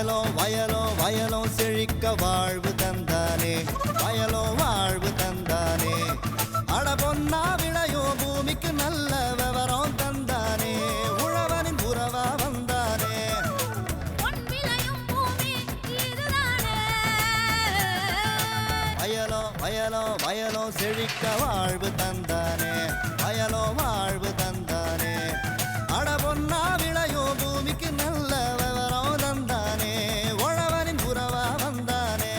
வயலோ செழிக்க வாழ்வு தந்தானே, வயலோ வாழ்வு தந்தானே. அட பொன்னா விளையோ பூமிக்கு நல்ல விவரம் தந்தானே, உழவனின் உறவா வந்தானே. வயலோ செழிக்க வாழ்வு தந்தானே, வயலோ வாழ்வு தந்தானே. அட பொன்னா விளையோ பூமிக்கு நல்ல விவரம் தந்தானே, உழவனின் உறவா வந்தானே.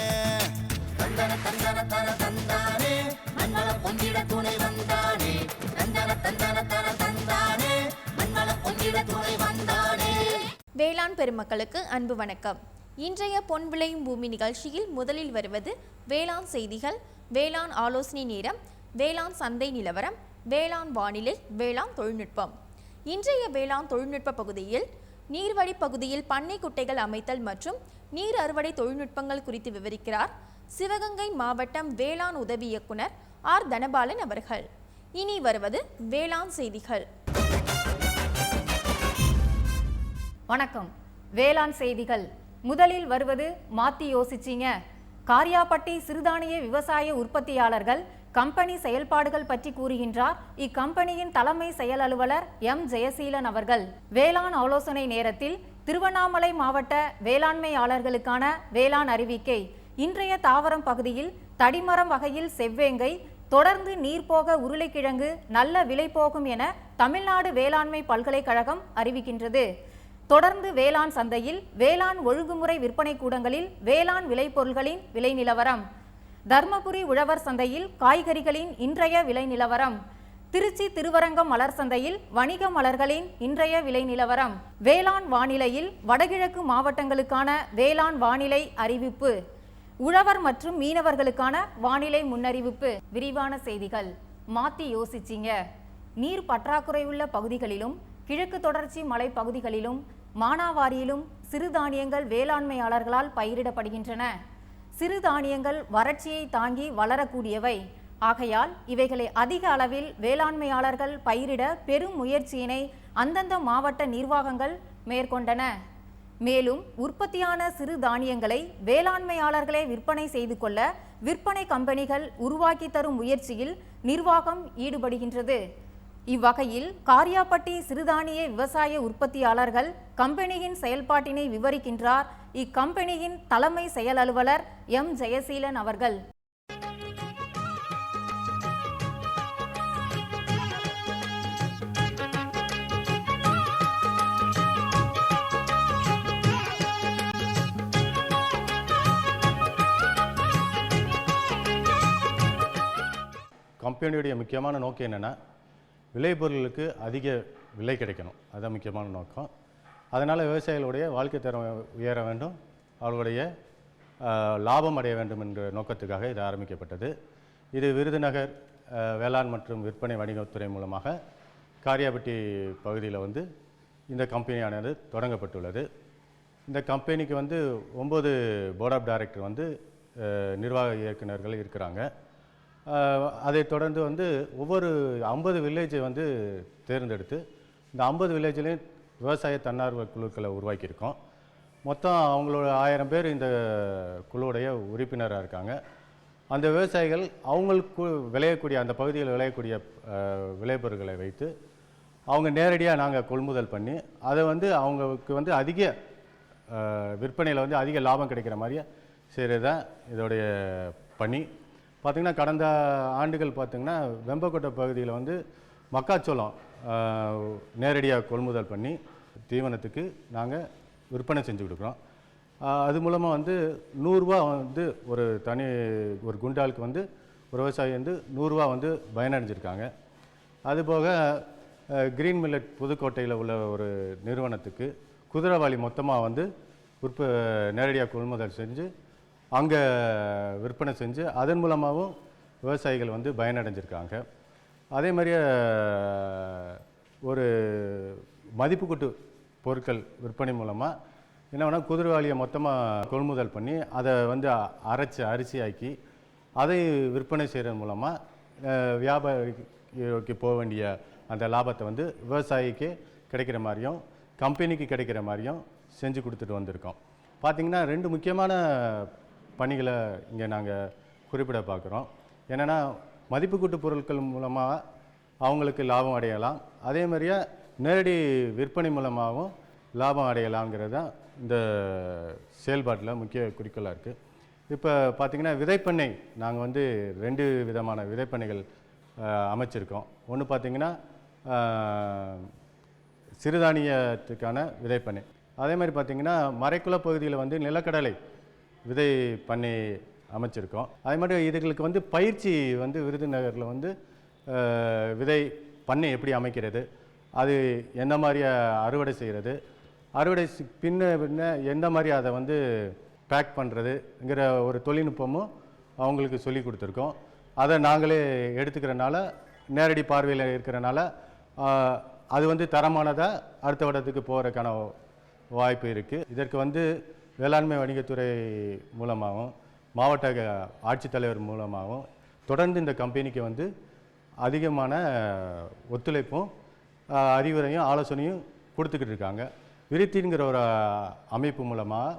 தந்தன தந்தன தர தந்தானே, மண்வள பொங்கிட துணை வந்தானே. தந்தன தந்தன தர தந்தானே, மண்வள பொங்கிட துணை வந்தானே. வேளாண் பெருமக்களுக்கு அன்பு வணக்கம். இன்றைய பொன் விளையும் பூமி நிகழ்ச்சியில் முதலில் வருவது வேளாண் செய்திகள், வேளாண் ஆலோசனை நேரம், வேளாண் சந்தை நிலவரம், வேளாண் வானிலை, வேளாண் தொழில்நுட்பம். இன்றைய வேளாண் தொழில்நுட்ப பகுதியில் நீர்வழி பகுதியில் பண்ணை குட்டைகள் அமைத்தல் மற்றும் நீர் அறுவடை தொழில்நுட்பங்கள் குறித்து விவரிக்கிறார் சிவகங்கை மாவட்டம் வேளாண் உதவி இயக்குனர் ஆர் தனபாலன் அவர்கள். இனி வருவது வேளாண் செய்திகள். வணக்கம். வேளாண் செய்திகள். முதலில் வருவது மாத்தி யோசிச்சிங்க. காரியாபட்டி சிறுதானிய விவசாய உற்பத்தியாளர்கள் கம்பெனி செயல்பாடுகள் பற்றி கூறுகின்றார் இக்கம்பெனியின் தலைமை செயல் அலுவலர் எம் ஜெயசீலன் அவர்கள். வேளாண் ஆலோசனை நேரத்தில் திருவண்ணாமலை மாவட்ட வேளாண்மையாளர்களுக்கான வேளாண் அறிவிக்கை. இன்றைய தாவரம் பகுதியில் தடிமரம் வகையில் செவ்வேங்கை, தொடர்ந்து நீர்போக உருளைக்கிழங்கு நல்ல விலை போகும் என தமிழ்நாடு வேளாண்மை பல்கலைக்கழகம் அறிவிக்கின்றது. தொடர்ந்து வேளாண் சந்தையில் வேளாண் ஒழுங்குமுறை விற்பனை கூடங்களில் வேளாண் விளைபொருள்களின் விலை நிலவரம். தர்மபுரி உழவர் சந்தையில் காய்கறிகளின் இன்றைய விலை நிலவரம். திருச்சி திருவரங்கம் மலர் சந்தையில் வணிக மலர்களின் இன்றைய விலை நிலவரம். வேளாண் வானிலையில் வடகிழக்கு மாவட்டங்களுக்கான வேளாண் வானிலை அறிவிப்பு. உழவர் மற்றும் மீனவர்களுக்கான வானிலை முன்னறிவிப்பு. விரிவான செய்திகள். மாத்தி யோசிச்சிங்க. நீர் பற்றாக்குறை உள்ள பகுதிகளிலும் கிழக்கு தொடர்ச்சி மலை பகுதிகளிலும் மானாவாரியிலும் சிறுதானியங்கள் வேளாண்மையாளர்களால் பயிரிடப்படுகின்றன. சிறுதானியங்கள் வறட்சியை தாங்கி வளரக்கூடியவை. ஆகையால் இவைகளை அதிக அளவில் வேளாண்மையாளர்கள் பயிரிட பெரும் முயற்சியினை அந்தந்த மாவட்ட நிர்வாகங்கள் மேற்கொண்டன. மேலும் உற்பத்தியான சிறுதானியங்களை வேளாண்மையாளர்களே விற்பனை செய்து கொள்ள விற்பனை கம்பெனிகள் உருவாக்கி தரும் முயற்சியில் நிர்வாகம் ஈடுபடுகின்றது. இவ்வகையில் காரியாபட்டி சிறுதானிய விவசாய உற்பத்தியாளர்கள் கம்பெனியின் செயல்பாட்டினை விவரிக்கின்றார் இக்கம்பெனியின் தலைமை செயல் அலுவலர் எம் ஜெயசீலன் அவர்கள். கம்பெனியுடைய முக்கியமான நோக்கம் என்னென்னா, விளைபொருளுக்கு அதிக விலை கிடைக்கணும். அதுதான் முக்கியமான நோக்கம். அதனால் விவசாயிகளுடைய வாழ்க்கை தரம் உயர வேண்டும், அவர்களுடைய லாபம் அடைய வேண்டும் என்ற நோக்கத்துக்காக இது ஆரம்பிக்கப்பட்டது. இது விருதுநகர் வேளாண் மற்றும் விற்பனை வணிகத்துறை மூலமாக காரியாபட்டி பகுதியில் இந்த கம்பெனியானது தொடங்கப்பட்டுள்ளது. இந்த கம்பெனிக்கு 9 போர்ட் ஆஃப் டைரக்டர் நிர்வாக இயக்குநர்கள் இருக்கிறாங்க. அதை தொடர்ந்து ஒவ்வொரு 50 வில்லேஜை தேர்ந்தெடுத்து இந்த 50 வில்லேஜ்லேயும் விவசாய தன்னார்வ குழுக்களை உருவாக்கியிருக்கோம். மொத்தம் அவங்களோட 1000 பேர் இந்த குழுவுடைய உறுப்பினராக இருக்காங்க. அந்த விவசாயிகள் அவங்களுக்கு விளையக்கூடிய அந்த பகுதியில் விளையக்கூடிய விளைபொருட்களை வைத்து அவங்க நேரடியாக நாங்கள் கொள்முதல் பண்ணி அதை அவங்களுக்கு அதிக விற்பனையில் அதிக லாபம் கிடைக்கிற மாதிரியே செய்கிறது தான் இதோடைய பணி. பார்த்திங்கன்னா கடந்த ஆண்டுகள் பார்த்திங்கன்னா வெம்பக்கோட்டை பகுதியில் மக்காச்சோளம் நேரடியாக கொள்முதல் பண்ணி தீவனத்துக்கு நாங்கள் விற்பனை செஞ்சு கொடுக்குறோம். அது மூலமாக 100 ரூபா ஒரு குண்டாலுக்கு ஒரு விவசாயி 100 ரூபா பயனடைஞ்சிருக்காங்க. அதுபோக கிரீன் மில்லட் புதுக்கோட்டையில் உள்ள ஒரு நிறுவனத்துக்கு குதிரைவாளி மொத்தமாக நேரடியாக கொள்முதல் செஞ்சு அங்கே விற்பனை செஞ்சு அதன் மூலமாகவும் விவசாயிகள் பயனடைஞ்சிருக்காங்க. அதே மாதிரியே ஒரு மதிப்புக்கூட்டு பொருட்கள் விற்பனை மூலமாக என்ன வேணால் குதிரைவாளியை மொத்தமாக கொள்முதல் பண்ணி அதை அரைச்சி அரிசியாக்கி அதை விற்பனை செய்கிறது மூலமாக வியாபாரிக்கு போக வேண்டிய அந்த லாபத்தை விவசாயிக்கு கிடைக்கிற மாதிரியும் கம்பெனிக்கு கிடைக்கிற மாதிரியும் செஞ்சு கொடுத்துட்டு வந்திருக்கோம். பார்த்திங்கன்னா 2 முக்கியமான பணிகளை இங்கே நாங்கள் குறிப்பிட பார்க்குறோம். என்னென்னா மதிப்பு கூட்டு பொருட்கள் மூலமாக அவங்களுக்கு லாபம் அடையலாம், அதே மாதிரியே நேரடி விற்பனை மூலமாகவும் லாபம் அடையலாங்கிறது தான் இந்த செயல்பாட்டில் முக்கிய குறிக்கோளாக இருக்குது. இப்போ பார்த்திங்கன்னா விதைப்பண்ணை நாங்கள் வந்து 2 விதமான விதைப்பண்ணைகள் அமைச்சிருக்கோம். ஒன்று பார்த்திங்கன்னா சிறுதானியத்துக்கான விதைப்பண்ணை, அதே மாதிரி பார்த்திங்கன்னா மறைக்குள பகுதியில் வந்து நிலக்கடலை விதை பண்ணை அமைச்சிருக்கோம். அதே மாதிரி இதுகளுக்கு வந்து பயிற்சி வந்து விருதுநகரில் வந்து விதை பண்ணை எப்படி அமைக்கிறது, அது எந்த மாதிரி அறுவடை செய்கிறது, அறுவடை பின்ன எந்த மாதிரி அதை வந்து பேக் பண்ணுறதுங்கிற ஒரு தொழில்நுட்பமும் அவங்களுக்கு சொல்லி கொடுத்துருக்கோம். அதை நாங்களே எடுத்துக்கிறனால, நேரடி பார்வையில் இருக்கிறனால அது வந்து தரமானதாக அடுத்த வட்டத்துக்கு போகிறதுக்கான வாய்ப்பு இருக்குது. இதற்கு வந்து வேளாண்மை வணிகத்துறை மூலமாகவும் மாவட்ட ஆட்சித்தலைவர் மூலமாகவும் தொடர்ந்து இந்த கம்பெனிக்கு வந்து அதிகமான ஒத்துழைப்பும் அறிவுரையும் ஆலோசனையும் கொடுத்துக்கிட்டு இருக்காங்க. விருத்திங்கிற ஒரு அமைப்பு மூலமாக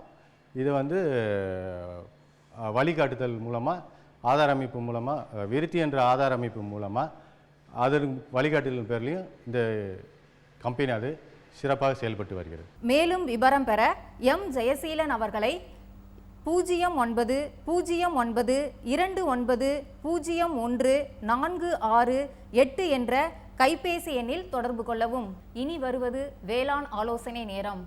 இதை வந்து வழிகாட்டுதல் மூலமாக, ஆதார அமைப்பு மூலமாக, விருத்தி என்ற ஆதார அமைப்பு மூலமாக அதன் வழிகாட்டுதல் பேர்லையும் இந்த கம்பெனி அது சிறப்பாக செயல்பட்டு வருகிறது. மேலும் விவரம் பெற எம் ஜெயசீலன் அவர்களை 0929090146 என்ற கைபேசி எண்ணில் தொடர்பு கொள்ளவும். இனி வருவது வேளாண் ஆலோசனை நேரம்.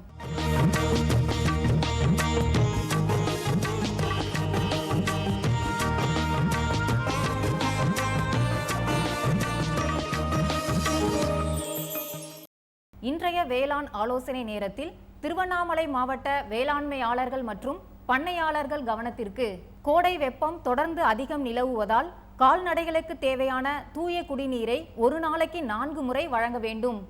இன்றைய வேளாண் ஆலோசனை நேரத்தில் திருவண்ணாமலை மாவட்ட வேளாண்மையாளர்கள் மற்றும் பண்ணையாளர்கள் கவனத்திற்கு, கோடை வெப்பம் தொடர்ந்து அதிகம் நிலவுவதால் கால்நடைகளுக்கு தேவையான தூய குடிநீரை ஒரு நாளைக்கு 4 முறை வழங்க வேண்டும்.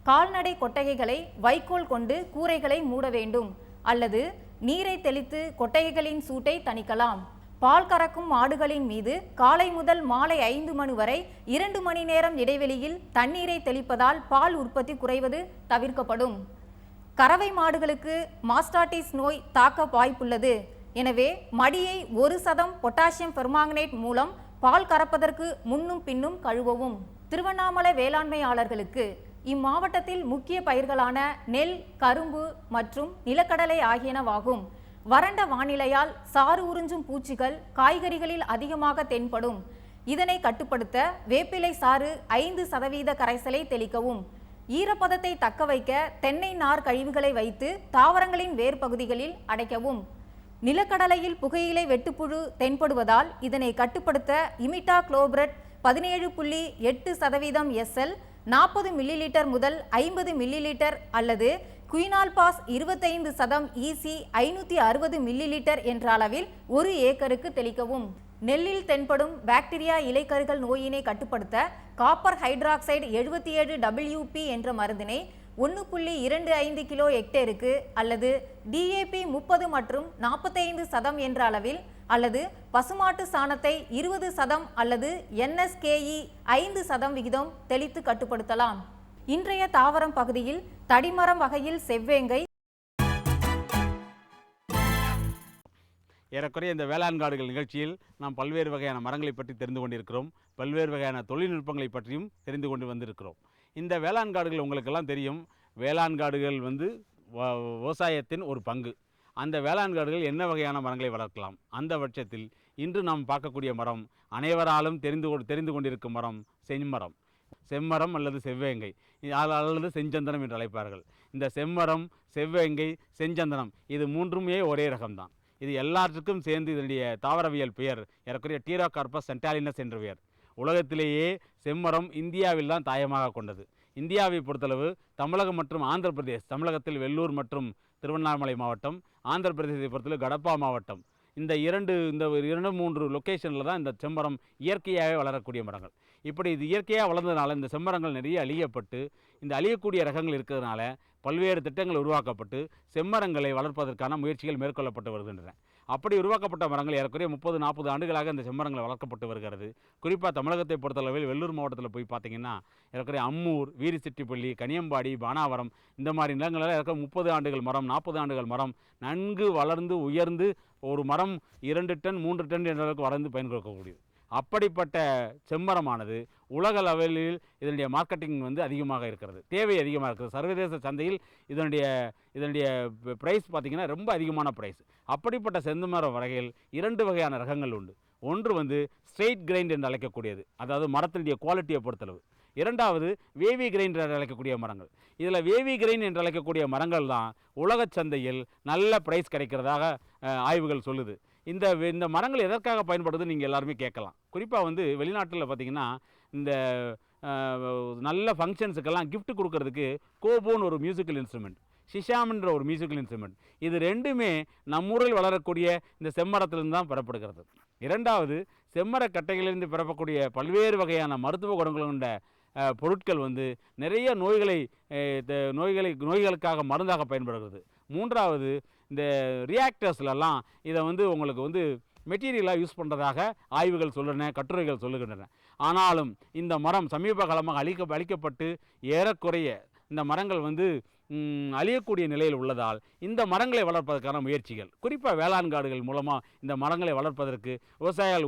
கால்நடை கொட்டகைகளை வைக்கோல் கொண்டு கூரைகளை மூட வேண்டும், அல்லது நீரை தெளித்து கொட்டகைகளின் சூட்டை தணிக்கலாம். பால் கறக்கும் மாடுகளின் மீது காலை முதல் மாலை 5 மணி வரை 2 மணி நேரம் இடைவெளியில் தண்ணீரை தெளிப்பதால் பால் உற்பத்தி குறைவது தவிர்க்கப்படும். கறவை மாடுகளுக்கு மாஸ்டாட்டிஸ் நோய் தாக்க வாய்ப்புள்ளது. எனவே மடியை 1% பொட்டாசியம் பெர்மாங்கனேட் மூலம் பால் கறப்பதற்கு முன்னும் பின்னும் கழுவவும். திருவண்ணாமலை வேளாண்மையாளர்களுக்கு இம்மாவட்டத்தில் முக்கிய பயிர்களான நெல், கரும்பு மற்றும் நிலக்கடலை ஆகியனவாகும். வறண்ட வானிலையால் சாறு உறிஞ்சும் பூச்சிகள் காய்கறிகளில் அதிகமாக தென்படும். இதனை கட்டுப்படுத்த வேப்பிலை சாறு 5% கரைசலை தெளிக்கவும். ஈரப்பதத்தை தக்க வைக்க தென்னை நார் கழிவுகளை வைத்து தாவரங்களின் வேர் பகுதிகளில் அடைக்கவும். நிலக்கடலையில் புகையிலை வெட்டுப்புழு தென்படுவதால் இதனை கட்டுப்படுத்த இமிட்டா குளோபிரட் 17.8% SL 40 மில்லிலிட்டர் முதல் 50 மில்லிலிட்டர் அல்லது குயினால்பாஸ் 25% EC 560 மில்லிலிட்டர் என்ற அளவில் 1 ஏக்கருக்கு தெளிக்கவும். நெல்லில் தென்படும் பாக்டீரியா இலைக்கருகள் நோயினை கட்டுப்படுத்த காப்பர் ஹைட்ராக்சைடு 77 WP என்ற மருந்தினை 1.25 கிலோ ஹெக்டேருக்கு அல்லது DAP 30 மற்றும் 45% என்ற அளவில் அல்லது பசுமாட்டு சாணத்தை 20% அல்லது NSKE 5% விகிதம் தெளித்து கட்டுப்படுத்தலாம். இன்றைய தாவரம் பகுதியில் தடிமரம் வகையில் செவ்வேங்கை, ஏறக்குறைய இந்த வேளாண் காடுகள் நிகழ்ச்சியில் நாம் பல்வேறு வகையான மரங்களை பற்றி தெரிந்து கொண்டிருக்கிறோம், பல்வேறு வகையான தொழில்நுட்பங்களை பற்றியும் தெரிந்து கொண்டு வந்திருக்கிறோம். இந்த வேளாண் காடுகள் உங்களுக்கெல்லாம் தெரியும், வேளாண் காடுகள் வந்து விவசாயத்தின் ஒரு பங்கு. அந்த வேளாண் காடுகள் என்ன வகையான மரங்களை வளர்க்கலாம்? அந்த பட்சத்தில் இன்று நாம் பார்க்கக்கூடிய மரம், அனைவராலும் தெரிந்து கொண்டிருக்கும் மரம் செம்மரம். செம்மரம் அல்லது செவ்வேங்கை அல்லது செஞ்சந்தனம் என்று அழைப்பார்கள். இந்த செம்மரம், செவ்வேங்கை, செஞ்சந்தனம் இது மூன்றுமே ஒரே ரகம்தான். இது எல்லாத்துக்கும் சேர்ந்து இதனுடைய தாவரவியல் பெயர் ஏறக்குறைய டீரோகார்பஸ் சென்டாலினஸ் என்ற பெயர். உலகத்திலேயே செம்மரம் இந்தியாவில் தான் தாயமாக கொண்டது. இந்தியாவை பொறுத்தளவு தமிழகம் மற்றும் ஆந்திர பிரதேஷ், தமிழகத்தில் வெள்ளூர் மற்றும் திருவண்ணாமலை மாவட்டம், ஆந்திர பிரதேசத்தை பொறுத்தளவு கடப்பா மாவட்டம், இந்த 2-3 லொக்கேஷனில் தான் இந்த செம்மரம் இயற்கையாகவே வளரக்கூடிய மரங்கள். இப்படி இது இயற்கையாக வளர்ந்ததுனால இந்த செம்மரங்கள் நிறைய அழியப்பட்டு இந்த அழியக்கூடிய ரகங்கள் இருக்கிறதுனால பல்வேறு திட்டங்கள் உருவாக்கப்பட்டு செம்மரங்களை வளர்ப்பதற்கான முயற்சிகள் மேற்கொள்ளப்பட்டு வருகின்றன. அப்படி உருவாக்கப்பட்ட மரங்கள் ஏறக்குறைய 30-40 ஆண்டுகளாக இந்த செம்மரங்கள் வளர்க்கப்பட்டு வருகிறது. குறிப்பாக தமிழகத்தை பொறுத்தளவில் வெள்ளூர் மாவட்டத்தில் போய் பார்த்தீங்கன்னா ஏறக்குறைய அம்மூர், வீரிசெட்டிப்பள்ளி, கனியம்பாடி, பானாவரம் இந்த மாதிரி நிலங்களில் ஏற்கனவே 30 ஆண்டுகள் மரம், 40 ஆண்டுகள் மரம் நன்கு வளர்ந்து உயர்ந்து ஒரு மரம் 2 டன் 3 டன் என்ற அளவுக்கு வளர்ந்து பயன் கொடுக்கக்கூடியது. அப்படிப்பட்ட செம்மரமானது உலக லெவலில் இதனுடைய மார்க்கெட்டிங் வந்து அதிகமாக இருக்கிறது, தேவை அதிகமாக இருக்கிறது. சர்வதேச சந்தையில் இதனுடைய ப்ரைஸ் பார்த்திங்கன்னா ரொம்ப அதிகமான ப்ரைஸ். அப்படிப்பட்ட செம்மர வகைகள் 2 வகையான ரகங்கள் உண்டு. ஒன்று வந்து ஸ்ட்ரெயிட் கிரைண்ட் என்று அழைக்கக்கூடியது, அதாவது மரத்தினுடைய குவாலிட்டியை பொறுத்தளவு. இரண்டாவது வேவி கிரைண்ட் என்று அழைக்கக்கூடிய மரங்கள். இதில் வேவி கிரைண்ட் என்று அழைக்கக்கூடிய மரங்கள் தான் உலக சந்தையில் நல்ல ப்ரைஸ் கிடைக்கிறதாக ஆய்வுகள் சொல்லுது. இந்த மரங்கள் எதற்காக பயன்படுதுன்னு நீங்கள் எல்லாருமே கேட்கலாம். குறிப்பாக வந்து வெளிநாட்டில் பார்த்திங்கன்னா இந்த நல்ல ஃபங்க்ஷன்ஸுக்கெல்லாம் கிஃப்ட் கொடுக்கறதுக்கு கோபோன்னு ஒரு மியூசிக்கல் இன்ஸ்ட்ருமெண்ட், ஷிஷாம்ன்ற ஒரு மியூசிக்கல் இன்ஸ்ட்ருமெண்ட், இது ரெண்டுமே நம்மூரில் வளரக்கூடிய இந்த செம்மரத்திலிருந்து தான் பெறப்படுகிறது. இரண்டாவது, செம்மரக்கட்டைகளிலிருந்து பெறப்படக்கூடிய பல்வேறு வகையான மருத்துவ குணங்கள் கொண்ட பொருட்கள் வந்து நிறைய நோய்களுக்காக மருந்தாக பயன்படுகிறது. மூன்றாவது, இந்த ரியாக்டர்ஸ்லாம் இதை வந்து உங்களுக்கு வந்து மெட்டீரியலாக யூஸ் பண்ணுறதாக ஆய்வுகள் சொல்லுகின்றன, கட்டுரைகள் சொல்லுகின்றன. ஆனாலும் இந்த மரம் சமீப காலமாக அழிக்கப்பட்டு ஏறக்குறைய இந்த மரங்கள் வந்து அழியக்கூடிய நிலையில் உள்ளதால் இந்த மரங்களை வளர்ப்பதற்கான முயற்சிகள், குறிப்பாக வேளாண் காடுகள் மூலமாக இந்த மரங்களை வளர்ப்பதற்கு விவசாயிகள்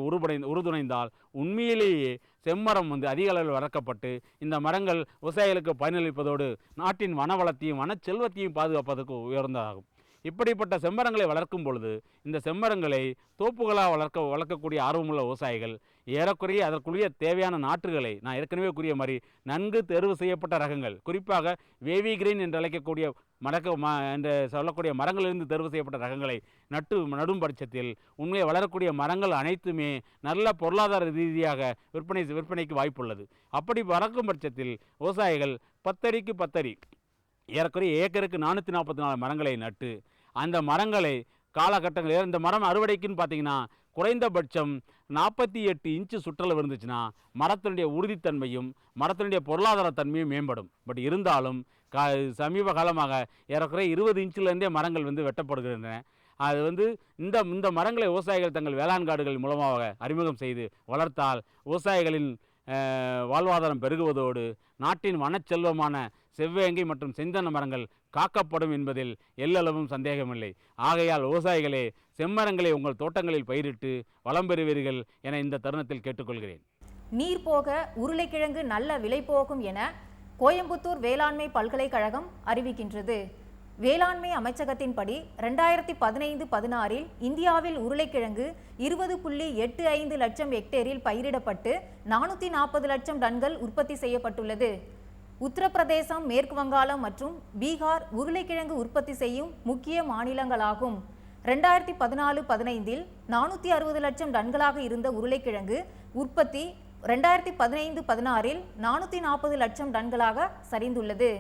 உறுதுணைந்தால் உண்மையிலேயே செம்மரம் வந்து அதிக அளவில் வளர்க்கப்பட்டு இந்த மரங்கள் விவசாயிகளுக்கு பயனளிப்பதோடு நாட்டின் வனவளத்தையும் வனச்செல்வத்தையும் பாதுகாப்பதற்கு உயர்ந்ததாகும். இப்படிப்பட்ட செம்மரங்களை வளர்க்கும் பொழுது இந்த செம்மரங்களை தோப்புகளாக வளர்க்கக்கூடிய ஆர்வமுள்ள விவசாயிகள் ஏறக்குறைய அதற்குரிய தேவையான நாற்றுகளை, நான் ஏற்கனவே கூறிய மாதிரி நன்கு தேர்வு செய்யப்பட்ட ரகங்கள், குறிப்பாக வேவி கிரீன் என்று அழைக்கக்கூடிய என்று சொல்லக்கூடிய மரங்களிலிருந்து தேர்வு செய்யப்பட்ட ரகங்களை நடும் பட்சத்தில் உண்மையை வளரக்கூடிய மரங்கள் அனைத்துமே நல்ல பொருளாதார ரீதியாக விற்பனைக்கு வாய்ப்புள்ளது. அப்படி வளர்க்கும் பட்சத்தில் விவசாயிகள் 10 அடிக்கு 10 அடி ஏறக்குறைய ஏக்கருக்கு 444 மரங்களை நட்டு அந்த மரங்களை காலகட்டங்களில் இந்த மரம் அறுவடைக்குன்னு பார்த்தீங்கன்னா குறைந்தபட்சம் 48 இன்ச்சு சுற்றளவு இருந்துச்சுன்னா மரத்தினுடைய உறுதித்தன்மையும் மரத்தினுடைய பொருளாதார தன்மையும் மேம்படும். பட் இருந்தாலும் சமீப காலமாக ஏறக்குறைய 20 இன்ச்சிலேருந்தே மரங்கள் வந்து வெட்டப்படுகின்றன. அது வந்து இந்த மரங்களை விவசாயிகள் தங்கள் வேளாண் காடுகள் மூலமாக அறிமுகம் செய்து வளர்த்தால் விவசாயிகளின் வாழ்வாதாரம் பெருகுவதோடு நாட்டின் வனச்செல்வமான செவ்வேங்கை மற்றும் செந்தன மரங்கள் காக்கப்படும் என்பதில் எல்லளவும் சந்தேகமில்லை. ஆகையால் விவசாயிகளே, செம்மரங்களை உங்கள் தோட்டங்களில் பயிரிட்டு வளம் பெறுவீர்கள் என இந்த தருணத்தில் கேட்டுக்கொள்கிறேன். நீர் போக உருளைக்கிழங்கு நல்ல விலை போகும் என கோயம்புத்தூர் வேளாண்மை பல்கலைக்கழகம் அறிவிக்கின்றது. வேளாண்மை அமைச்சகத்தின்படி 2015-16 இந்தியாவில் உருளைக்கிழங்கு 20.85 லட்சம் ஹெக்டேரில் பயிரிடப்பட்டு 440 லட்சம் டன்கள் உற்பத்தி செய்யப்பட்டுள்ளது. உத்தரப்பிரதேசம், மேற்கு வங்காளம் மற்றும் பீகார் உருளைக்கிழங்கு உற்பத்தி செய்யும் முக்கிய மாநிலங்களாகும். 2014-15 460 லட்சம் டன்களாக இருந்த உருளைக்கிழங்கு உற்பத்தி 2015-16 440 லட்சம் டன்களாக சரிந்துள்ளது.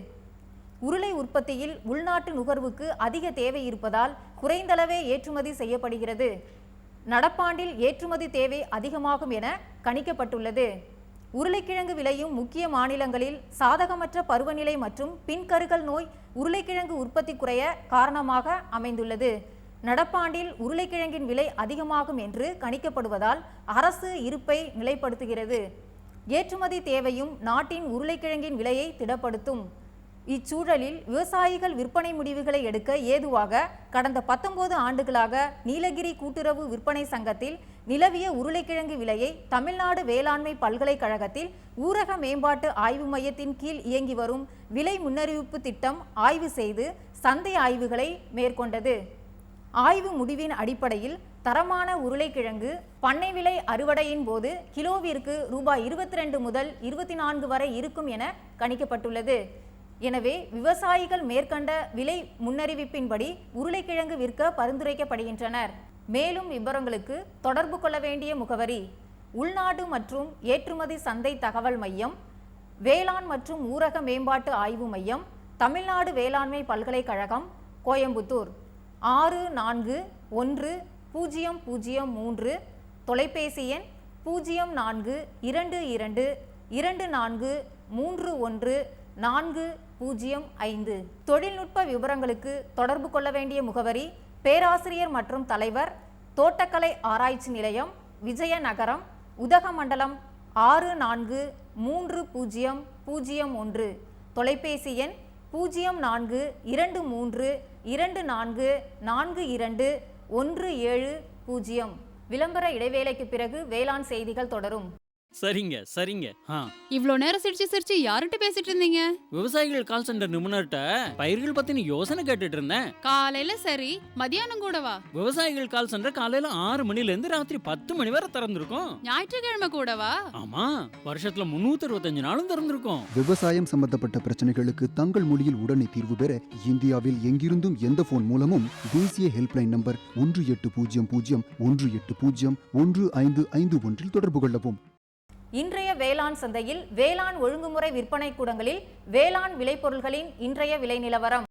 உருளை உற்பத்தியில் உள்நாட்டு நுகர்வுக்கு அதிக தேவை இருப்பதால் குறைந்தளவே ஏற்றுமதி செய்யப்படுகிறது. நடப்பாண்டில் ஏற்றுமதி தேவை அதிகமாகும் என கணிக்கப்பட்டுள்ளது. உருளைக்கிழங்கு விளையும் முக்கிய மாநிலங்களில் சாதகமற்ற பருவநிலை மற்றும் பின்கருகல் நோய் உருளைக்கிழங்கு உற்பத்தி குறைய காரணமாக அமைந்துள்ளது. நடப்பாண்டில் உருளைக்கிழங்கின் விலை அதிகமாகும் என்று கணிக்கப்படுவதால் அரசு இருப்பை நிலைப்படுத்துகிறது. ஏற்றுமதி தேவையும் நாட்டின் உருளைக்கிழங்கின் விலையை திடப்படுத்தும். இச்சூழலில் விவசாயிகள் விற்பனை முடிவுகளை எடுக்க ஏதுவாக கடந்த 19 ஆண்டுகளாக நீலகிரி கூட்டுறவு விற்பனை சங்கத்தில் நிலவிய உருளைக்கிழங்கு விலையை தமிழ்நாடு வேளாண்மை பல்கலைக்கழகத்தில் ஊரக மேம்பாட்டு ஆய்வு மையத்தின் கீழ் இயங்கி வரும் விலை முன்னறிவிப்பு திட்டம் ஆய்வு செய்து சந்தை ஆய்வுகளை மேற்கொண்டது. ஆய்வு முடிவின் அடிப்படையில் தரமான உருளைக்கிழங்கு பண்ணை விலை அறுவடையின் போது கிலோவிற்கு ரூபாய் 22 முதல் 24 வரை இருக்கும் என கணிக்கப்பட்டுள்ளது. எனவே விவசாயிகள் மேற்கண்ட விலை முன்னறிவிப்பின்படி உருளைக்கிழங்கு விற்க பரிந்துரைக்கப்படுகின்றனர். மேலும் விவரங்களுக்கு தொடர்பு கொள்ள வேண்டிய முகவரி: உள்நாடு மற்றும் ஏற்றுமதி சந்தை தகவல் மையம், வேளாண் மற்றும் ஊரக மேம்பாட்டு ஆய்வு மையம், தமிழ்நாடு வேளாண்மை பல்கலைக்கழகம், கோயம்புத்தூர் 641003, தொலைபேசி எண் 0422241405. தொழில்நுட்ப விவரங்களுக்கு தொடர்பு கொள்ள வேண்டிய முகவரி: பேராசிரியர் மற்றும் தலைவர், தோட்டக்கலை ஆராய்ச்சி நிலையம், விஜயநகரம், உதகமண்டலம் 643001. தொலைபேசி எண் 0424244217. விளம்பர இடைவேளைக்கு பிறகு வேளாண் செய்திகள் தொடரும். சரிங்க சரிங்க. இவ்ளோ நேரம் சிரிச்சு யார்கிட்ட பேசிட்டு இருந்தீங்க? விவசாயிகள் கால் சென்டர் நிபுணர்கிட்ட பயிர்கள் பத்தின யோசனை கேட்டுட்டு இருந்தேன். காலையில சரி, மதியானம் கூடவா? விவசாயிகள் கால் சென்டர் காலையில 6 மணில இருந்து ராத்திரி 10 மணி வரை திறந்திருக்கும். ஞாயிற்றுக்கிழமை கூடவா? ஆமா, வருஷத்துல 365 நாளும் திறந்திருக்கும். விவசாயம் சம்பந்தப்பட்ட பிரச்சனைகளுக்கு தங்கள் மொழியில் உடனே தீர்வு பெற இந்தியாவில் எங்கிருந்தும் எந்த போன் மூலமும் தேசிய ஹெல்ப்லைன் நம்பர் 1800-180-1551 தொடர்பு கொள்ளவும். இன்றைய வேளாண் சந்தையில் வேளாண் ஒழுங்குமுறை விற்பனை கூடங்களில் வேளாண் விளைபொருள்களின் இன்றைய விலை நிலவரம்.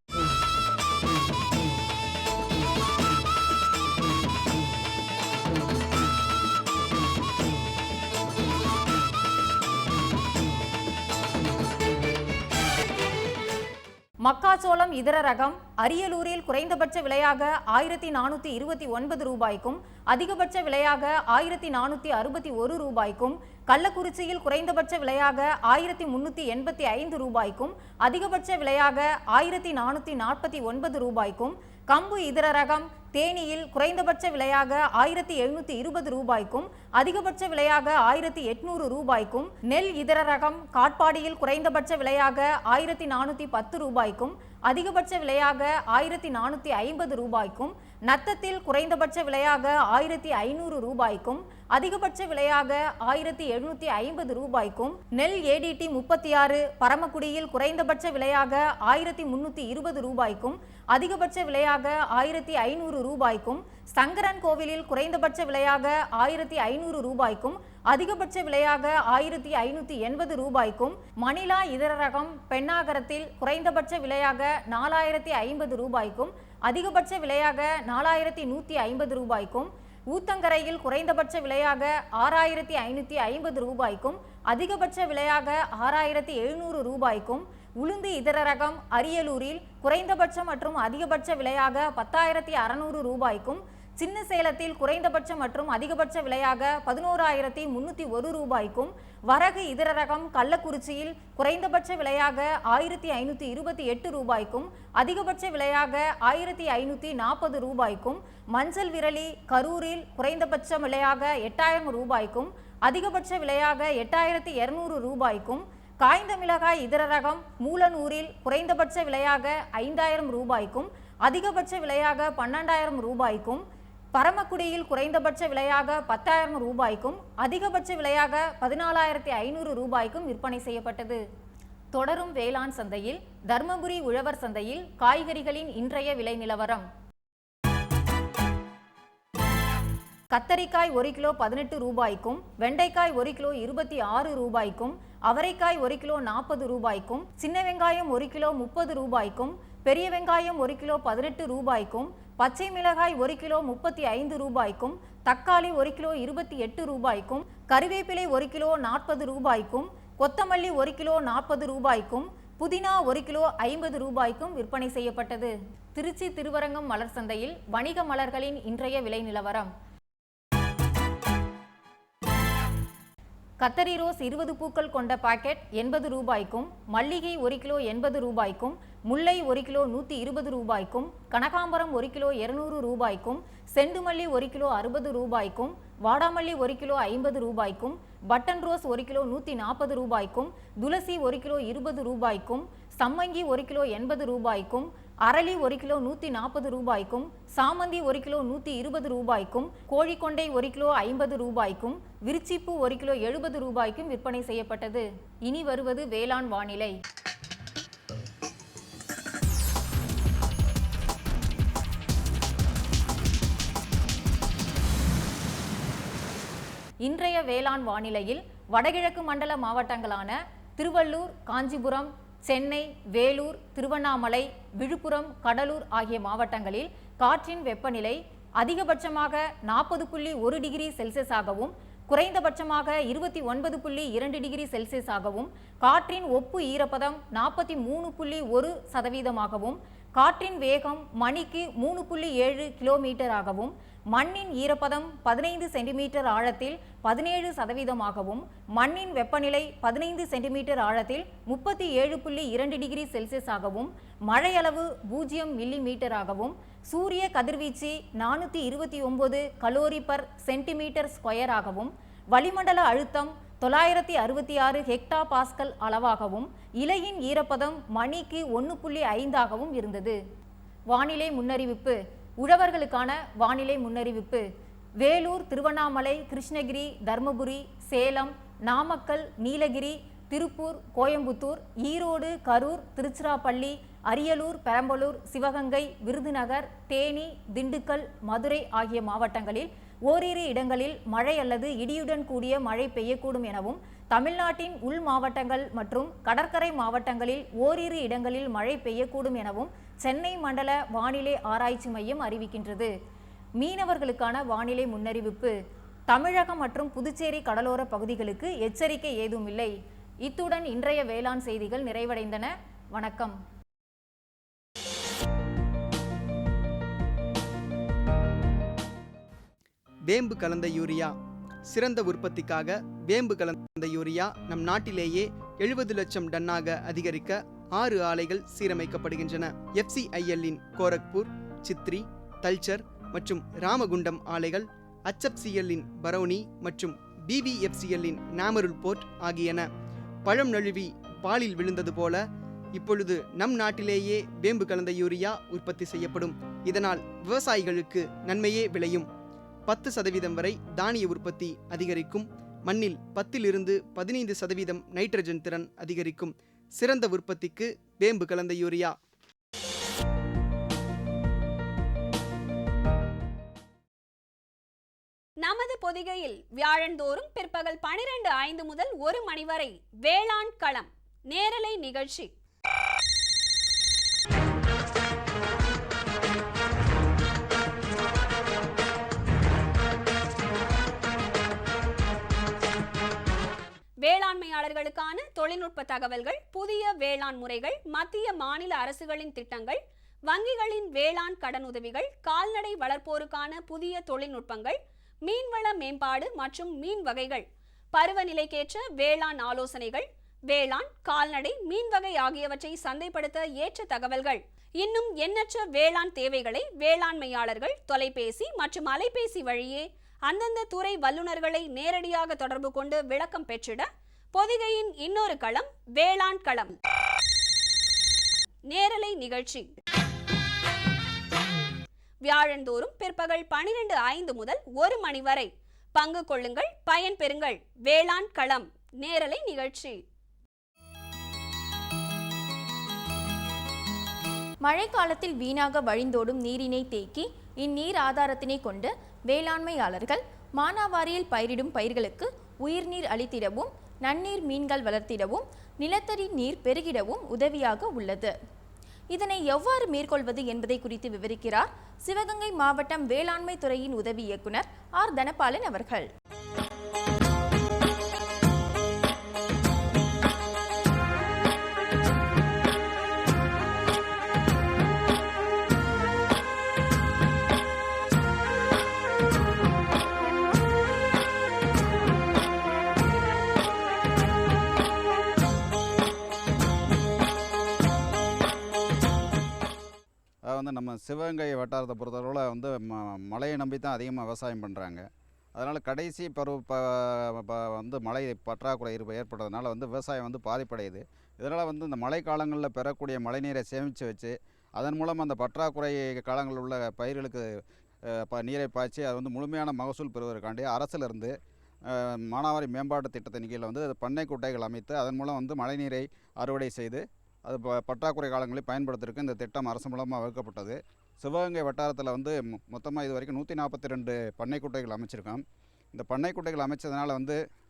மக்காச்சோளம் இதர ரகம் அரியலூரில் குறைந்தபட்ச விலையாக 1429 ரூபாய்க்கும் அதிகபட்ச விலையாக 1461 ரூபாய்க்கும், கள்ளக்குறிச்சியில் குறைந்தபட்ச விலையாக 1385 ரூபாய்க்கும் அதிகபட்ச விலையாக 1449 ரூபாய்க்கும், கம்பு இதர ரகம் தேனியில் குறைந்தபட்ச விலையாக 1720 ரூபாய்க்கும் அதிகபட்ச விலையாக 1800 ரூபாய்க்கும், நெல் இதர ரகம் காட்பாடியில் குறைந்தபட்ச விலையாக 1410 ரூபாய்க்கும் அதிகபட்ச விலையாக 1450 ரூபாய்க்கும், நத்தத்தில் குறைந்தபட்ச விலையாக 1500 ரூபாய்க்கும் அதிகபட்ச விலையாக 1750 ரூபாய்க்கும், நெல் ஏடிடி 36 பரமக்குடியில் குறைந்தபட்ச விலையாக 1320 ரூபாய்க்கும் அதிகபட்ச விலையாக 1500 ரூபாய்க்கும், சங்கரன் கோவிலில் குறைந்தபட்ச விலையாக 1500 ரூபாய்க்கும் அதிகபட்ச விலையாக 1580 ரூபாய்க்கும், மணிலா இதர ரகம் பெண்ணாகரத்தில் குறைந்தபட்ச விலையாக 4050 ரூபாய்க்கும் அதிகபட்ச விலையாக 4150 ரூபாய்க்கும், ஊத்தங்கரையில் குறைந்தபட்ச விலையாக 6550 ரூபாய்க்கும் அதிகபட்ச விலையாக 6700 ரூபாய்க்கும், உளுந்து இதர ரகம் அரியலூரில் குறைந்தபட்ச மற்றும் அதிகபட்ச விலையாக 10600 ரூபாய்க்கும், சின்ன சேலத்தில் குறைந்தபட்ச மற்றும் அதிகபட்ச விலையாக 11301 ரூபாய்க்கும், வரகு இதர ரகம் கள்ளக்குறிச்சியில் குறைந்தபட்ச விலையாக 1528 ரூபாய்க்கும் அதிகபட்ச விலையாக 1540 ரூபாய்க்கும், மஞ்சள் விரலி கரூரில் குறைந்தபட்ச விலையாக 8000 ரூபாய்க்கும் அதிகபட்ச விலையாக 8200 ரூபாய்க்கும், காய்ந்த மிளகாய் இதர ரகம் மூலனூரில் குறைந்தபட்ச விலையாக 5000 ரூபாய்க்கும் அதிகபட்ச விலையாக 12000 ரூபாய்க்கும், பரமக்குடியில் குறைந்தபட்ச விலையாக 10000 ரூபாய்க்கும் அதிகபட்ச விலையாக 14500 ரூபாய்க்கும் விற்பனை செய்யப்பட்டது. தொடரும் வேளாண் சந்தையில் தர்மபுரி உழவர் சந்தையில் காய்கறிகளின் இன்றைய விலை நிலவரம். கத்தரிக்காய் 1 கிலோ 18 ரூபாய்க்கும், வெண்டைக்காய் 1 கிலோ 26 ரூபாய்க்கும், அவரைக்காய் 1 கிலோ 40 ரூபாய்க்கும், சின்ன வெங்காயம் 1 கிலோ 30 ரூபாய்க்கும், பெரிய வெங்காயம் 1 கிலோ 18 ரூபாய்க்கும், பச்சை மிளகாய் 1 கிலோ 35 ரூபாய்க்கும், தக்காளி 1 கிலோ 28 ரூபாய்க்கும், கறிவேப்பிலை 1 கிலோ 40 ரூபாய்க்கும், கொத்தமல்லி 1 கிலோ 40 ரூபாய்க்கும், புதினா 1 கிலோ 50 ரூபாய்க்கும் விற்பனை செய்யப்பட்டது. திருச்சி திருவரங்கம் மலர் சந்தையில் வணிக மலர்களின் இன்றைய விலை நிலவரம். கத்தரி ரோஸ் 20 பூக்கள் கொண்ட பாக்கெட் 80 ரூபாய்க்கும், மல்லிகை 1 கிலோ 80 ரூபாய்க்கும், முல்லை 1 கிலோ 120 ரூபாய்க்கும், கனகாம்பரம் 1 கிலோ 200 ரூபாய்க்கும், செண்டுமல்லி 1 கிலோ 60 ரூபாய்க்கும், வாடாமல்லி 1 கிலோ 50 ரூபாய்க்கும், பட்டன் ரோஸ் 1 கிலோ 140 ரூபாய்க்கும், துளசி 1 கிலோ 20 ரூபாய்க்கும், சம்மங்கி 1 கிலோ 80 ரூபாய்க்கும், அரளி 1 கிலோ 140 ரூபாய்க்கும், சாமந்தி 1 கிலோ 120 ரூபாய்க்கும், கோழிக்கொண்டை 1 கிலோ 50 ரூபாய்க்கும், விரிச்சிப்பூ 1 கிலோ 70 ரூபாய்க்கும் விற்பனை செய்யப்பட்டது. இனி வருவது வேளாண் வானிலை. இன்றைய வேளாண் வானிலையில் வடகிழக்கு மண்டல மாவட்டங்களான திருவள்ளூர், காஞ்சிபுரம், சென்னை, வேலூர், திருவண்ணாமலை, விழுப்புரம், கடலூர் ஆகிய மாவட்டங்களில் காற்றின் வெப்பநிலை அதிகபட்சமாக 40.1 டிகிரி செல்சியஸாகவும் குறைந்தபட்சமாக 29.2 டிகிரி செல்சியஸாகவும், காற்றின் ஒப்பு ஈரப்பதம் 43.1%, காற்றின் வேகம் மணிக்கு 3.7 கிலோமீட்டராகவும், மண்ணின் ஈரப்பதம் 15 சென்டிமீட்டர் ஆழத்தில் 17%, மண்ணின் வெப்பநிலை 15 சென்டிமீட்டர் ஆழத்தில் 37.2 டிகிரி செல்சியஸாகவும், மழையளவு 0 மில்லி மீட்டராகவும், சூரிய கதிர்வீச்சு 429 கலோரி பர் சென்டிமீட்டர் ஸ்கொயராகவும், வளிமண்டல அழுத்தம் 966 ஹெக்டா பாஸ்கல் அளவாகவும், இலையின் ஈரப்பதம் மணிக்கு 1.5ஆகவும் இருந்தது. வானிலை முன்னறிவிப்பு. உழவர்களுக்கான வானிலை முன்னறிவிப்பு. வேலூர், திருவண்ணாமலை, கிருஷ்ணகிரி, தர்மபுரி, சேலம், நாமக்கல், நீலகிரி, திருப்பூர், கோயம்புத்தூர், ஈரோடு, கரூர், திருச்சிராப்பள்ளி, அரியலூர், பெரம்பலூர், சிவகங்கை, விருதுநகர், தேனி, திண்டுக்கல், மதுரை ஆகிய மாவட்டங்களில் ஓரிரு இடங்களில் மழை அல்லது இடியுடன் கூடிய மழை பெய்யக்கூடும் எனவும், தமிழ்நாட்டின் உள் மாவட்டங்கள் மற்றும் கடற்கரை மாவட்டங்களில் ஓரிரு இடங்களில் மழை பெய்யக்கூடும் எனவும் சென்னை மண்டல வானிலை ஆராய்ச்சி மையம் அறிவிக்கின்றது. மீனவர்களுக்கான வானிலை முன்னறிவிப்பு. தமிழகம் மற்றும் புதுச்சேரி கடலோர பகுதிகளுக்கு எச்சரிக்கை ஏதுமில்லை. இத்துடன் இன்றைய வேளாண் செய்திகள் நிறைவடைந்தன. வணக்கம். வேம்பு கலந்த யூரியா. சிறந்த உற்பத்திக்காக வேம்பு கலந்த யூரியா நம் நாட்டிலேயே 70 லட்சம் டன்னாக அதிகரிக்க 6 ஆலைகள் சீரமைக்கப்படுகின்றன. FCIL-இன் கோரக்பூர், சித்ரி, தல்சர் மற்றும் ராமகுண்டம் ஆலைகள், HFCL-இன் பரௌனி மற்றும் BVFCL-இன் நாமருல் போர்ட் ஆகியன. பழம் நழுவி பாலில் விழுந்தது போல இப்பொழுது நம் நாட்டிலேயே வேம்பு கலந்த யூரியா உற்பத்தி செய்யப்படும். இதனால் விவசாயிகளுக்கு நன்மையே விளையும். 10% வரை தானிய உற்பத்தி அதிகரிக்கும். மண்ணில் 10 to 15% நைட்ரஜன் திறன் அதிகரிக்கும். சிறந்த உற்பத்திக்கு வேம்பு கலந்த யூரியா. நமது பொதிகையில் வியாழந்தோறும் பிற்பகல் 12:05 முதல் 1 மணி வரை வேளாண் களம் நேரலை நிகழ்ச்சி. வேளாண்மையாளர்களுக்கான தொழில்நுட்ப தகவல்கள், புதிய வேளாண் முறைகள், மத்திய மாநில அரசுகளின் திட்டங்கள், வங்கிகளின் வேளாண் கடனுதவிகள், கால்நடை வளர்ப்போருக்கான புதிய தொழில்நுட்பங்கள், மீன்வள மேம்பாடு மற்றும் மீன் வகைகள், பருவநிலைக்கேற்ற வேளாண் ஆலோசனைகள், வேளாண், கால்நடை, மீன் வகை ஆகியவற்றை சந்தைப்படுத்த ஏற்ற தகவல்கள், இன்னும் எண்ணற்ற வேளாண் தேவைகளை வேளாண்மையாளர்கள் தொலைபேசி மற்றும் அலைபேசி வழியே அந்தந்த துறை வல்லுநர்களை நேரடியாக தொடர்பு கொண்டு விளக்கம் பெற்றிட பொதிகையின் இன்னொரு களம் வேளாண் களம் நேரலை நிகழ்ச்சி. வியாழந்தோறும் பிற்பகல் 12:05 முதல் 1 மணி வரை பங்கு கொள்ளுங்கள், பயன் பெறுங்கள். வேளாண் களம் நேரலை நிகழ்ச்சி. மழைக்காலத்தில் வீணாக வழிந்தோடும் நீரினை தேக்கி இந்நீர் ஆதாரத்தினை கொண்டு வேளாண்மையாளர்கள் மானாவாரியில் பயிரிடும் பயிர்களுக்கு உயிர்நீர் அளித்திடவும், நன்னீர் மீன்கள் வளர்த்திடவும், நிலத்தடி நீர் பெருகிடவும் உதவியாக உள்ளது. இதனை எவ்வாறு மேற்கொள்வது என்பதை குறித்து விவரிக்கிறார் சிவகங்கை மாவட்டம் வேளாண்மை துறையின் உதவி இயக்குனர் ஆர் தனபாலன் அவர்கள். நம்ம சிவகங்கை வட்டாரத்தை பொறுத்தளவில் மழையை நம்பி தான் அதிகமாக விவசாயம் பண்ணுறாங்க. அதனால் கடைசி மழை பற்றாக்குறை ஏற்பட்டதுனால விவசாயம் பாதிப்படையுது. இதனால் இந்த மழை காலங்களில் பெறக்கூடிய மழைநீரை சேமித்து வச்சு அதன் மூலம் அந்த பற்றாக்குறை காலங்களில் உள்ள பயிர்களுக்கு நீரை பாய்ச்சி அது முழுமையான மகசூல் பெறுவதற்காண்டி அரசிலிருந்து மானாவாரி மேம்பாட்டு திட்டத்தின் கீழே பண்ணை குட்டைகள் அமைத்து அதன் மூலம் மழைநீரை அறுவடை செய்து அது பற்றாக்குறை காலங்களில் பயன்படுத்துறதுக்கு இந்த திட்டம் அரசு மூலமாக வகுக்கப்பட்டது. சிவகங்கை வட்டாரத்தில் மொத்தமாக இது வரைக்கும் 142 பண்ணை குட்டைகள் அமைச்சிருக்கோம். இந்த பண்ணை குட்டைகள் அமைச்சதுனால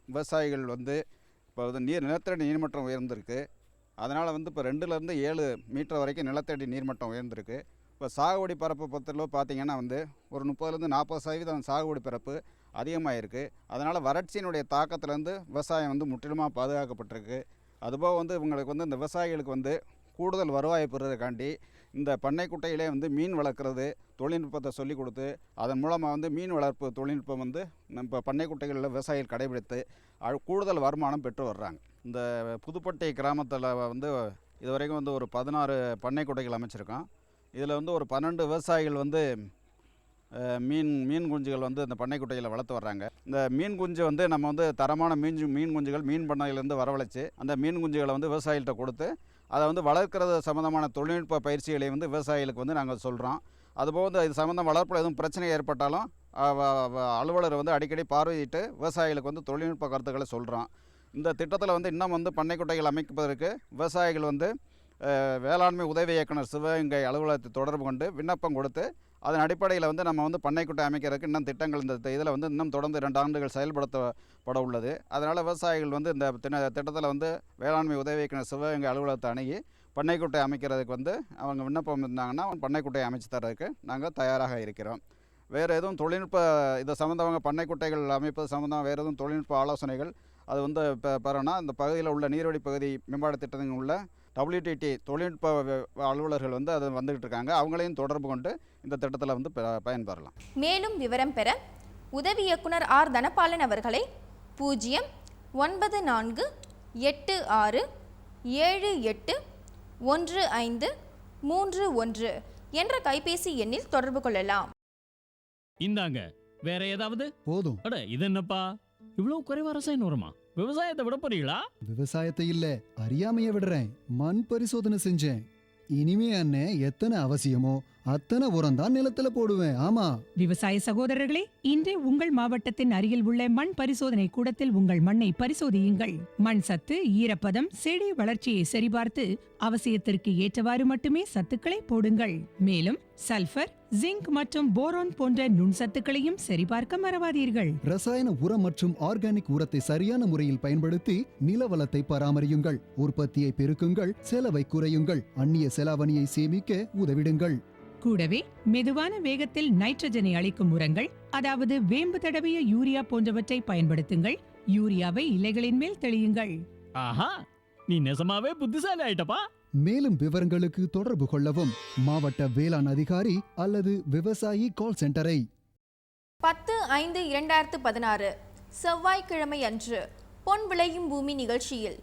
விவசாயிகள் இப்போ நிலத்தடி நீர்மட்டம் உயர்ந்திருக்கு. அதனால் இப்போ 2 to 7 மீட்டர் வரைக்கும் நிலத்தடி நீர்மட்டம் உயர்ந்திருக்கு. இப்போ சாகுபடி பரப்பு பொறுத்தளவு பார்த்திங்கன்னா ஒரு 30 to 40% சாகுபடி பரப்பு அதிகமாக இருக்குது. அதனால் வறட்சியினுடைய தாக்கத்திலேருந்து விவசாயம் முற்றிலுமாக பாதுகாக்கப்பட்டிருக்கு. அதுபோக இவங்களுக்கு இந்த விவசாயிகளுக்கு கூடுதல் வருவாயை பெறுவதற்காண்டி இந்த பண்ணை குட்டையிலே வந்து மீன் வளர்க்குறது தொழில்நுட்பத்தை சொல்லிக் கொடுத்து அதன் மூலமாக வந்து மீன் வளர்ப்பு தொழில்நுட்பம் வந்து நம்ம பண்ணை குட்டைகளில் விவசாயிகள் கடைபிடித்து கூடுதல் வருமானம் பெற்று வர்றாங்க. இந்த புதுப்பட்டி கிராமத்தில் வந்து இதுவரைக்கும் வந்து ஒரு 16 பண்ணை குட்டைகள் அமைச்சிருக்கோம். இதில் வந்து ஒரு 12 விவசாயிகள் வந்து மீன் குஞ்சுகள் வந்து இந்த பண்ணை குட்டையில் வளர்த்து வர்றாங்க. இந்த மீன் குஞ்சு வந்து நம்ம வந்து தரமான மீன் குஞ்சுகள் மீன் பண்ணையிலேருந்து வரவழைச்சு அந்த மீன் குஞ்சுகளை வந்து விவசாயிகள்கிட்ட கொடுத்து அதை வந்து வளர்க்குறது சம்மந்தமான தொழில்நுட்ப பயிற்சிகளை வந்து விவசாயிகளுக்கு வந்து நாங்கள் சொல்கிறோம். அதுபோக இது சம்மந்தம் வளர்ப்பில் எதுவும் பிரச்சனை ஏற்பட்டாலும் அலுவலர் வந்து அடிக்கடி பார்வையிட்டு விவசாயிகளுக்கு வந்து தொழில்நுட்ப கருத்துக்களை சொல்கிறோம். இந்த திட்டத்தில் வந்து இன்னும் வந்து பண்ணை குட்டைகள் அமைப்பதற்கு விவசாயிகள் வந்து வேளாண்மை உதவி இயக்குனர் சிவகங்கை அலுவலகத்தை தொடர்பு கொண்டு விண்ணப்பம் கொடுத்து அதன் அடிப்படையில் வந்து நம்ம வந்து பண்ணைக்குட்டை அமைக்கிறதுக்கு இன்னும் திட்டங்கள் இந்த இதில் வந்து இன்னும் தொடர்ந்து 2 ஆண்டுகள் செயல்படுத்தப்பட உள்ளது. அதனால் விவசாயிகள் வந்து இந்த திட்டத்தில் வந்து வேளாண்மை உதவி இயக்குனர் சிவகங்கை அலுவலகத்தை அணுகி பண்ணைக்குட்டை அமைக்கிறதுக்கு வந்து அவங்க விண்ணப்பம் இருந்தாங்கன்னா பண்ணைக்குட்டையை அமைச்சு தரதுக்கு நாங்கள் தயாராக இருக்கிறோம். வேறு எதுவும் தொழில்நுட்ப இது சம்மந்தமாக பண்ணைக்குட்டைகள் அமைப்பது சம்மந்தமாக வேறு எதுவும் தொழில்நுட்ப ஆலோசனைகள் அது வந்து பெறனா இந்த பகுதியில் உள்ள நீர்வழி பகுதி மேம்பாடு திட்டத்தில் உள்ள WTT தொழில்நுட்ப அலுவலர்கள் வந்து அது வந்துகிட்டு இருக்காங்க. அவங்களையும் தொடர்பு கொண்டு இந்த திட்டத்தில் வந்து பயன்பெறலாம். மேலும் விவரம் பெற உதவி இயக்குனர் R தனபாலன் அவர்களை 09486781531 என்ற கைபேசி எண்ணில் தொடர்பு கொள்ளலாம். இந்தாங்க வேற ஏதாவது போதும். அட இது என்னப்பா இவ்வளவு குறைவா ரசாயன உரமா? விவசாயத்தை விட போறீங்களா? விவசாயத்தை இல்ல அறியாமைய விடுறேன். மண் பரிசோதனை செஞ்சேன். இனிமே அண்ணே எத்தனை அவசியமோ அத்தனை உரம் தான் நிலத்துல போடுவேன். ஆமா விவசாய சகோதரர்களே, இன்றே உங்கள் மாவட்டத்தின் அருகில் உள்ள மண் பரிசோதனை கூடத்தில் உங்கள் மண்ணை பரிசோதியுங்கள். மண் சத்து, ஈரப்பதம், செடி வளர்ச்சியை சரிபார்த்து அவசியத்திற்கு ஏற்றவாறு மட்டுமே சத்துக்களை போடுங்கள். மேலும் சல்பர், ஜிங்க் மற்றும் போரான் போன்ற நுண்சத்துக்களையும் சரிபார்க்க மறவாதீர்கள். ரசாயன உரம் மற்றும் ஆர்கானிக் உரத்தை சரியான முறையில் பயன்படுத்தி நில வளத்தை பராமரியுங்கள். உற்பத்தியை பெருக்குங்கள், செலவை குறையுங்கள், அந்நிய செலாவணியை சேமிக்க உதவிடுங்கள். கூடவே மெதுவான வேகத்தில் நைட்ரஜனை அளிக்கும் உரங்கள், அதாவது வேம்பு தடவிய யூரியா போன்றவற்றை பயன்படுத்துங்கள். யூரியாவை இலைகளின் மேல் தெளியுங்கள். ஆஹா, நீ நெசமாவே புத்திசாலி ஆயிட்டப்பா. மேலும் விவரங்களுக்கு தொடர்பு கொள்ளவும் மாவட்ட வேளாண் அதிகாரி அல்லது விவசாயி கால் சென்டரை. 10/5/2016 செவ்வாய்க்கிழமை அன்று பொன் விளையும் பூமி நிகழ்ச்சியில்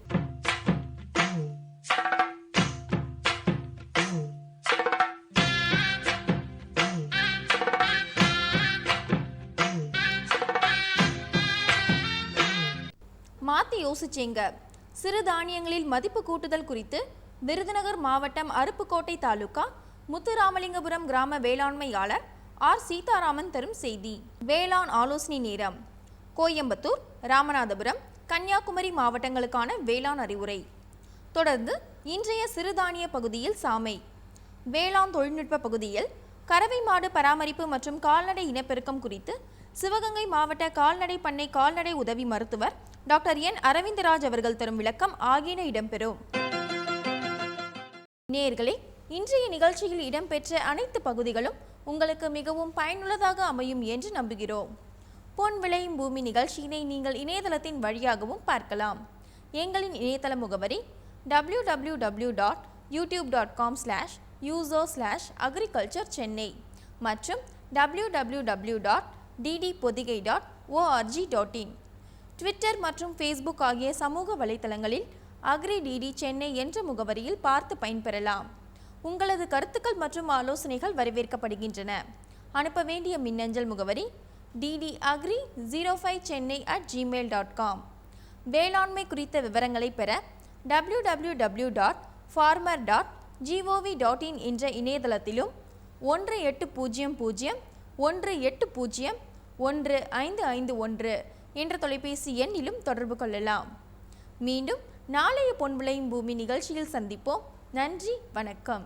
மாத்தி யோசிச்சேங்க. சிறுதானியங்களில் மதிப்பு கூட்டுதல் குறித்து விருதுநகர் மாவட்டம் அருப்புக்கோட்டை தாலுகா முத்துராமலிங்கபுரம் கிராம வேளாண்மையாளர் R சீதாராமன் தரும் செய்தி. வேளாண் ஆலோசனை நேரம். கோயம்புத்தூர், ராமநாதபுரம், கன்னியாகுமரி மாவட்டங்களுக்கான வேளாண் அறிவுரை. தொடர்ந்து இன்றைய சிறுதானிய பகுதியில் சாமை, வேளாண் தொழில்நுட்ப பகுதியில் கறவை மாடு பராமரிப்பு மற்றும் கால்நடை இனப்பெருக்கம் குறித்து சிவகங்கை மாவட்ட கால்நடை பண்ணை கால்நடை உதவி மருத்துவர் டாக்டர் N அரவிந்தராஜ் அவர்கள் தரும் விளக்கம் ஆகியன இடம்பெறும். நேயர்களே, இன்றைய நிகழ்ச்சியில் இடம்பெற்ற அனைத்து பகுதிகளும் உங்களுக்கு மிகவும் பயனுள்ளதாக அமையும் என்று நம்புகிறோம். பொன் விளையும் பூமி நிகழ்ச்சியினை நீங்கள் இணையதளத்தின் வழியாகவும் பார்க்கலாம். எங்களின் இணையதள முகவரி www.youtube.com/user/agriculture-chennai மற்றும் www.ddpodigai.org.in. ட்விட்டர் மற்றும் ஃபேஸ்புக் ஆகிய சமூக வலைத்தளங்களில் அக்ரி-DD சென்னை என்ற முகவரியில் பார்த்து பயன்பெறலாம். உங்களது கருத்துக்கள் மற்றும் ஆலோசனைகள் வரவேற்கப்படுகின்றன. அனுப்ப வேண்டிய மின்னஞ்சல் முகவரி ddagri05chennai@gmail.com. வேளாண்மை குறித்த விவரங்களை பெற www.farmer.gov.in என்ற இணையதளத்திலும் 1801801551 என்ற தொலைபேசி எண்ணிலும் தொடர்பு கொள்ளலாம். மீண்டும் நாளைய பொன் விளையும் பூமி நிகழ்ச்சியில் சந்திப்போம். நன்றி, வணக்கம்.